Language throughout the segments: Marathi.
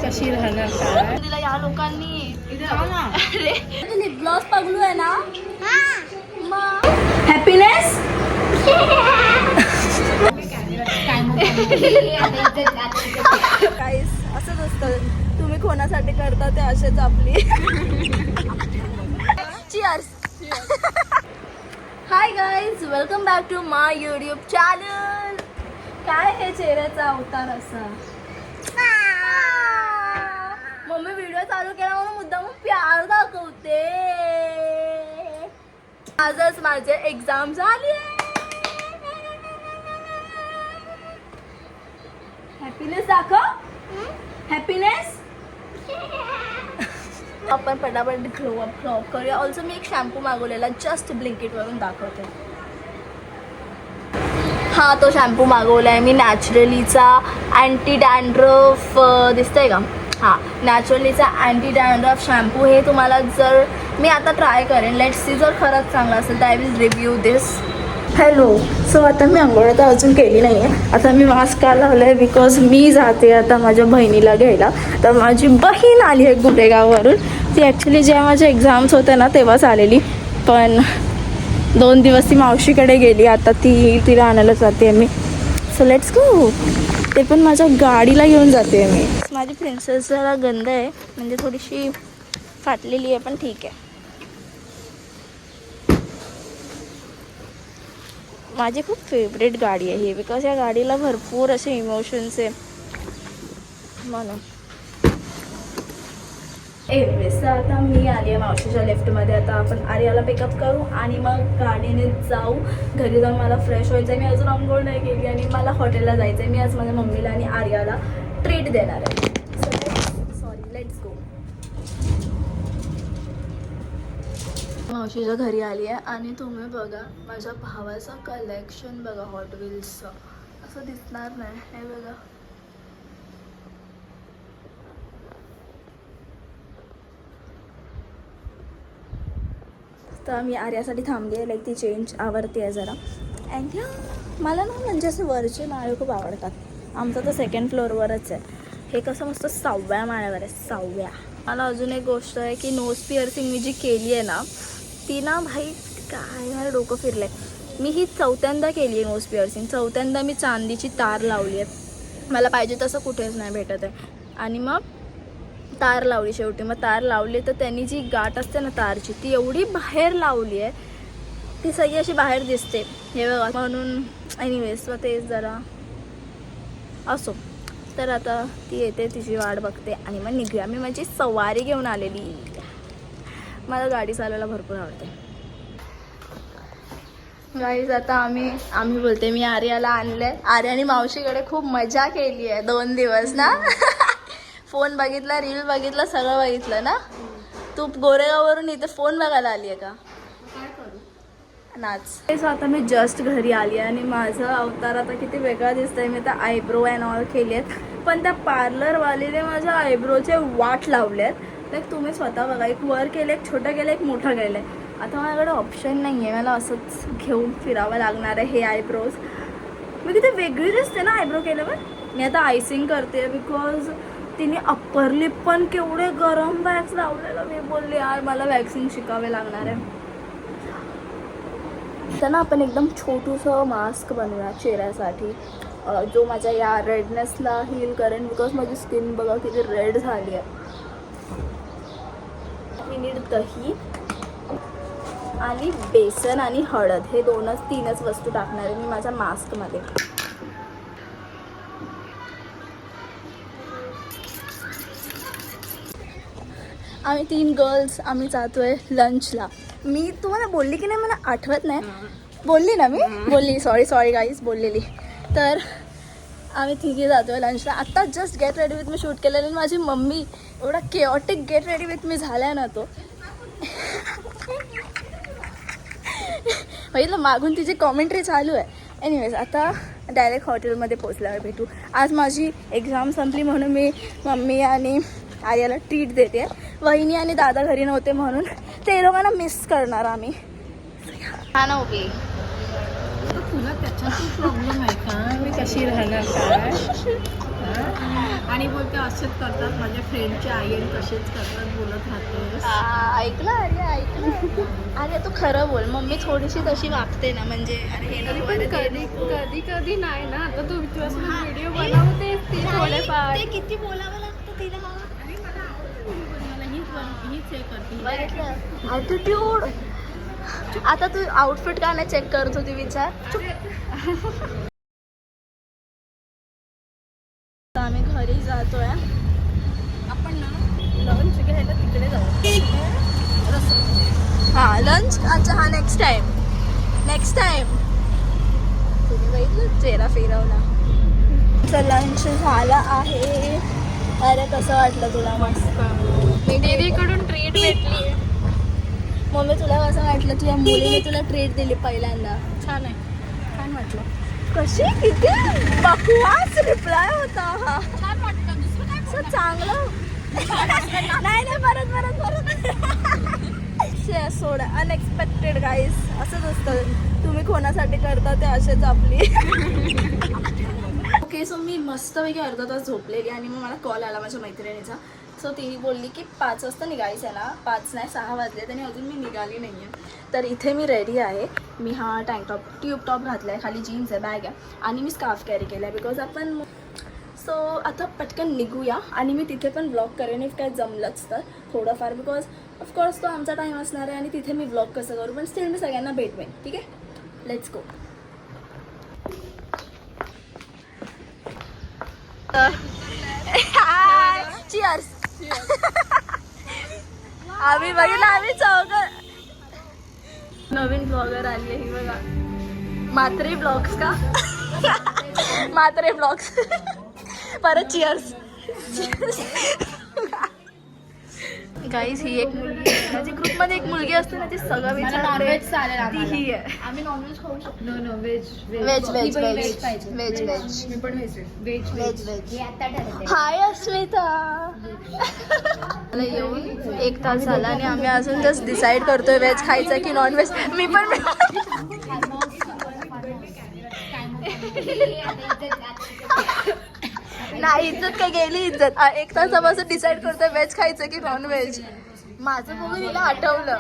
कशी राहणार काय तिला या लोकांनी लिप ग्लॉस पगलू आहे ना हॅपीनेस काहीच असंच असतं तुम्ही कोणासाठी करता ते असेच आपली cheers hi guys welcome back to my YouTube channel काय हे चेहऱ्याचा अवतार असा मम्मी व्हिडिओ चालू केला म्हणून मुद्दाम प्यार दाखवते आजच माझे एक्झाम झाली हॅपीनेस दाखव हॅपीनेस आपण पटापट ग्लो अप करूया ऑल्सो मी एक शॅम्पू मागवलेला जस्ट ब्लिंकिटवरून दाखवते हा तो शॅम्पू मागवला आहे मी नॅचरलीचा अँटी डॅन्ड्रफ दिसतंय का हां नॅचरलीचा अँटी डॅन्ड्रफ शॅम्पू हे तुम्हाला जर मी आता ट्राय करेन लेट्स सी जर खरंच चांगला असेल तर I will review this hello so आता मी आंघोळ तर अजून केली नाही आहे आता मी मास्क का लावलं आहे बिकॉज मी जाते आता माझ्या बहिणीला घ्यायला तर माझी बहीण आली आहे गुरेगाववरून ती ॲक्च्युली जेव्हा माझ्या एक्झाम्स होत्या ना तेव्हाच आलेली पण 2 दिवस ती मावशीकडे गेली आता तिला आणायला जाते मी सो लेट्स गो ते पण माझ्या गाडीला घेऊन जाते मी माझी प्रिन्सेस जरा गंध आहे म्हणजे थोडीशी फाटलेली आहे पण ठीक आहे माझी खूप फेवरेट गाडी आहे ही बिकॉज या गाडीला भरपूर असे इमोशन्स आहे म्हणून एव्हरेस्ट आता मी आली आहे मावशीच्या लेफ्टमध्ये आता आपण आर्याला पिकअप करू आणि मग गाडीने जाऊ घरी जाऊन मला फ्रेश व्हायचं आहे मी अजून अंघोळ नाही केली आणि मला हॉटेलला जायचं आहे मी आज माझ्या मम्मीला आणि आर्याला ट्रीट देणार आहे सॉरी लेट्स गो मावशीच्या घरी आली आहे आणि तुम्ही बघा माझ्या भावाचं कलेक्शन बघा हॉट व्हील्सचं असं दिसणार नाही हे बघा तर मी आर्यासाठी थांबली आहे लाईक ती चेंज आवडते आहे जरा अँड मला ना म्हणजे असे वरचे माळे खूप आवडतात आमचं तर 2nd फ्लोअरवरच आहे हे कसं मस्त 6व्या माळ्यावर आहे 6व्या मला अजून एक गोष्ट आहे की नोज पिअर्सिंग मी जी केली आहे ना ती ना भाई काय मला डोकं फिरलं आहे मी ही 4थ्यांदा केली आहे नोज पिअर्सिंग 4थ्यांदा मी चांदीची तार लावली आहे मला पाहिजे तसं कुठेच नाही भेटत आहे आणि मग तार लावली शेवटी मग तार लावली तर त्यांनी जी गाठ असते ना तारची ती एवढी बाहेर लावली आहे ती सगळी अशी बाहेर दिसते हे बघा म्हणून एनिवेज ते जरा असो तर आता ती येते तिची वाट बघते आणि मग निघूया मी माझी सवारी घेऊन आलेली मला गाडी चालवायला भरपूर आवडते गाईज आता आम्ही बोलते मी आर्याला आणलं आहे आर्याने मावशीकडे खूप मजा केली आहे 2 दिवस ना फोन बघितला रील बघितला सगळं बघितलं ना तू गोरेगाववरून इथे फोन बघायला आली आहे का काय करू नाच आता मी जस्ट घरी आली आहे आणि माझं अवतार आता किती वेगळा दिसतंय मी तर आयब्रो अँड ऑल केली आहेत पण त्या पार्लरवालीने माझ्या आयब्रोचे वाट लावले आहेत लाईक तुम्ही स्वतः बघा एक वर केलं एक छोटं केलं एक मोठं केलं आहे आता माझ्याकडे ऑप्शन नाही आहे मला असंच घेऊन फिरावं लागणार आहे हे आयब्रोज मी किती वेगळी दिसते ना आयब्रो केल्यावर मी आता आयसिंग करते बिकॉज तिने अप्पर लिप पण केवढे गरम वॅक्स लावलेलं मी बोलले यार मला वॅक्सिंग शिकावे लागणार आहे तर ना आपण एकदम छोटूसं मास्क बनवूया चेहऱ्यासाठी जो माझ्या या रेडनेसला हील करेन बिकॉज माझी स्किन बघा किती रेड झाली आहे मी नीड दही आणि बेसन आणि हळद हे 3च वस्तू टाकणार आहे मी माझ्या मास्कमध्ये आम्ही 3 गर्ल्स आम्ही जातोय लंचला मी तुम्हाला बोलली की नाही मला आठवत नाही बोलली ना मी बोलली सॉरी गाईज बोललेली तर आम्ही 3 जातोय लंचला आत्ता just get ready with me shoot केलेलं आणि माझी मम्मी एवढा केऑटिक गेट रेडी विथ मी झाला ना तो बघितलं मागून तिची कॉमेंट्री चालू आहे एनिवेज आता डायरेक्ट हॉटेलमध्ये पोचल्यावर भेटू आज माझी एक्झाम संपली म्हणून मी मम्मी आणि आर्याला ट्रीट देते वहिनी आणि दादा घरी नव्हते म्हणून ते लोकांना मिस करणार आम्ही हा ना ओके तुला त्याच्यातून प्रॉब्लेम आहे का मी कशी राहणार काय आणि बोलते असेच करतात माझ्या फ्रेंडचे आई आणि तसेच करतात बोलत राहते. ऐकलं अरे ऐकलं. अरे तू खरं बोल, मम्मी थोडीशी तशी वागते ना, म्हणजे अरे हे नको, अरे ते नको. कधी कधी नाही ना. आता तू व्हिडिओ बनवते ती थोडेफार. ते किती बोलावं लागतं तिला. हीच हे करते. बघितलं ॲटिट्यूड. आता तू आउटफिट का नाही चेक करत होती विचार. आम्ही घरी जातोय. आपण ना लंच घ्यायला तिकडे जाऊ. हा लंच. अच्छा हा नेक्स्ट टाइम. तुम्ही बघितलं चेहरा फिरवला. लंच झाला आहे. अरे कसं वाटलं तुला? मस्त. दीदीकडून ट्रीट भेटली. मम्मी तुला कसं वाटलं? तुझ्या मुलीने तुला ट्रीट दिली पहिल्यांदा. छान आहे. छान वाटलं. कशी किती बकवास रिप्लाय होता हा. छान वाटलं. दुसरं काय असं चांगलं नाही परत सोड. अनएक्सपेक्टेड गाईस असंच असतं. तुम्ही कोणासाठी करता ते असेच आपली. ओके सो मी मस्तपैकी अर्धा तास झोपलेली आणि मग मला कॉल आला माझ्या मैत्रिणीचा. सो तिने बोलली की 5 वाजता निघायचं आहे ना. 5 नाही 6 वाजले आणि अजून मी निघाली नाही आहे. तर इथे मी रेडी आहे. मी हा ट्यूब टॉप घातला आहे, खाली जीन्स आहे, बॅग आहे आणि मी स्कार्फ कॅरी केला आहे बिकॉज आपण. सो आता पटकन निघूया आणि मी तिथे पण ब्लॉग करेन इफ काय जमलंच तर थोडंफार, बिकॉज ऑफकोर्स तो आमचा टाईम असणार आहे आणि तिथे मी ब्लॉग कसं करू, पण स्टील मी सगळ्यांना भेटवेन. ठीक आहे, लेट्स गो. चिअर्स. आम्ही बघितलं, आम्ही नवीन ब्लॉगर आले ही बघा. मात्रे ब्लॉग्स का? मात्रे ब्लॉग्स. परत चिअर्स. गाईज ही एक मुलगी आहे. माझ्या ग्रुपमध्ये एक मुलगी असते ना ती सगळं विचारते. ती ही आहे. आम्ही नॉनव्हेज खाऊ शकतो. No veg veg veg veg पाहिजे. व्हेज व्हेज मी पण व्हेज व्हेज. हाय अस्मिता. मला येऊन 1 तास झाला आणि आम्ही अजून जस्ट डिसाईड करतोय व्हेज खायचं की नॉन व्हेज. मी पण नाही, इज्जत काय गेली इज्जत. 1 तासापासून डिसाईड करतोय व्हेज खायचं की नॉन व्हेज. माझं बघून हिला आठवलं.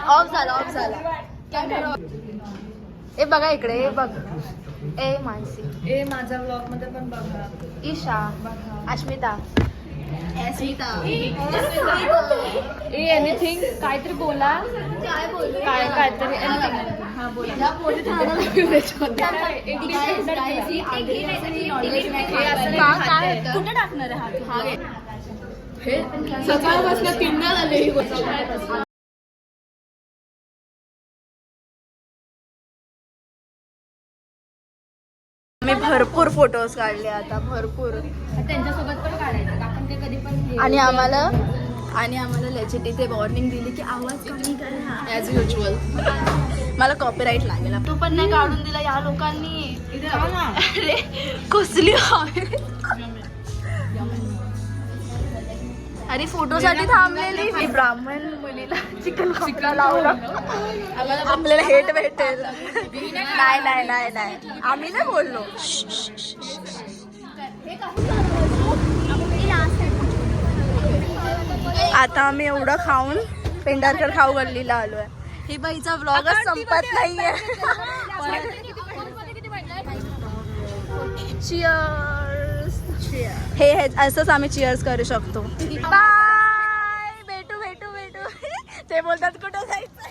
ऑफ झाला. ए बघा इकडे, ए बघ. ए मानसी, ए माझ्या ब्लॉग मध्ये पण बघा. ईशा, अस्मिता. ए एनिथिंग काहीतरी बोला. काहीतरी एनिथिंग. हा बोला. कुठे टाकणार आहे हा? सकाळपासून 3दा झाले ही गोष्ट. मी भरपूर फोटोज काढले आता, भरपूर. त्यांच्यासोबत पण काढायचं आपण ते कधी पण. आणि आम्हाला लेजिट इथे वॉर्निंग दिली की आवाज कमी करा ॲज युज्युअल. मला कॉपीराईट लागेल. तो पण नाही काढून दिला या लोकांनी. अरे कसली हवे. अरे फोटोसाठी थांबलेली. मी ब्राह्मण मुलीला चिकन लावलं. आपल्याला हेट भेटेल. नाही आम्ही नाही बोललो. आता आम्ही एवढं खाऊन पेंढारकर खाऊ गल्लीला आलोय. ही बाईचा व्लॉगच संपत नाहीये. चिअर्स. हे असंच आम्ही चिअर्स करू शकतो. बाय. भेटू. ते बोलतात कुठं जायचं.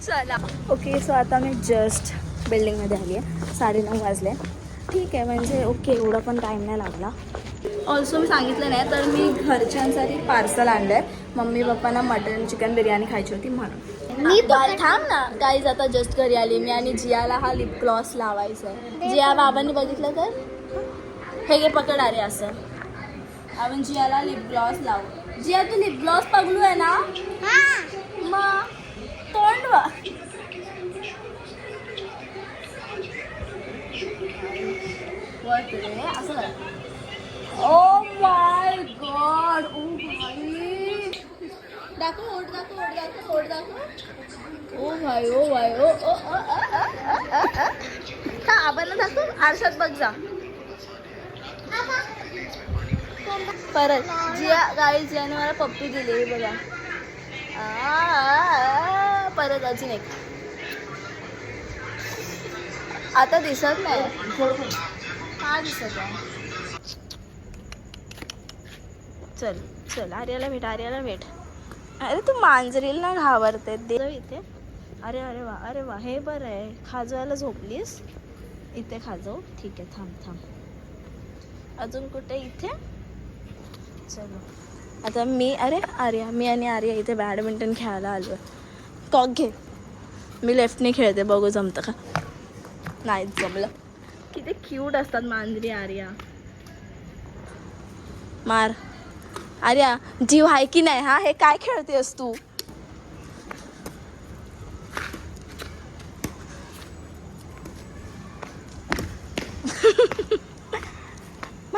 चला. ओके सो आता मी जस्ट बिल्डिंगमध्ये आली आहे. 9:30 वाजले. ठीक आहे, म्हणजे ओके एवढा पण टाईम नाही लागला. ऑल्सो मी सांगितलं नाही तर मी घरच्यांसाठी पार्सल आणलं आहे. मम्मी पप्पांना मटन चिकन बिर्याणी खायची होती म्हणून. मी थांब ना गाईज. आता जस्ट घरी आली मी आणि जियाला हा लिप ग्लॉस लावायचा आहे. जिया बाबांनी बघितलं तर हे घे पकड. अरे असं आपण जियाला लिप ग्लॉस लावू. जिया तू लिप ग्लॉस पगलू आहे ना? मग तोंड वा. असं ओ माय गॉड. ओ भाई दाखव. ओठ दाखव. ओ भाई. ओ आबांना दाखव. आरशात बघ जा. परत जिया गाई जियाने मला पप्पी दिली बघा. परत अजून एक. आता दिसत नाही. हा दिसत आहे. चल चल आर्याला भेट, आर्याला भेट. अरे तू मांजरीला ना घाबरते दे इथे. अरे अरे वा, अरे वा, हे बरं आहे. खाजवायला झोपलीस इथे. खाजव. ठीक आहे, थांब थांब. अजून कुठे? इथे. चलो आता मी आणि आर्या इथे बॅडमिंटन खेळायला आलो. कॉक घे. मी लेफ्टने खेळते, बघू जमतं का. नाही जमलं. किती क्यूट असतात मांजरी. आर्या मार. आर्या जीव आहे की नाही? हा, हे काय खेळतेस तू?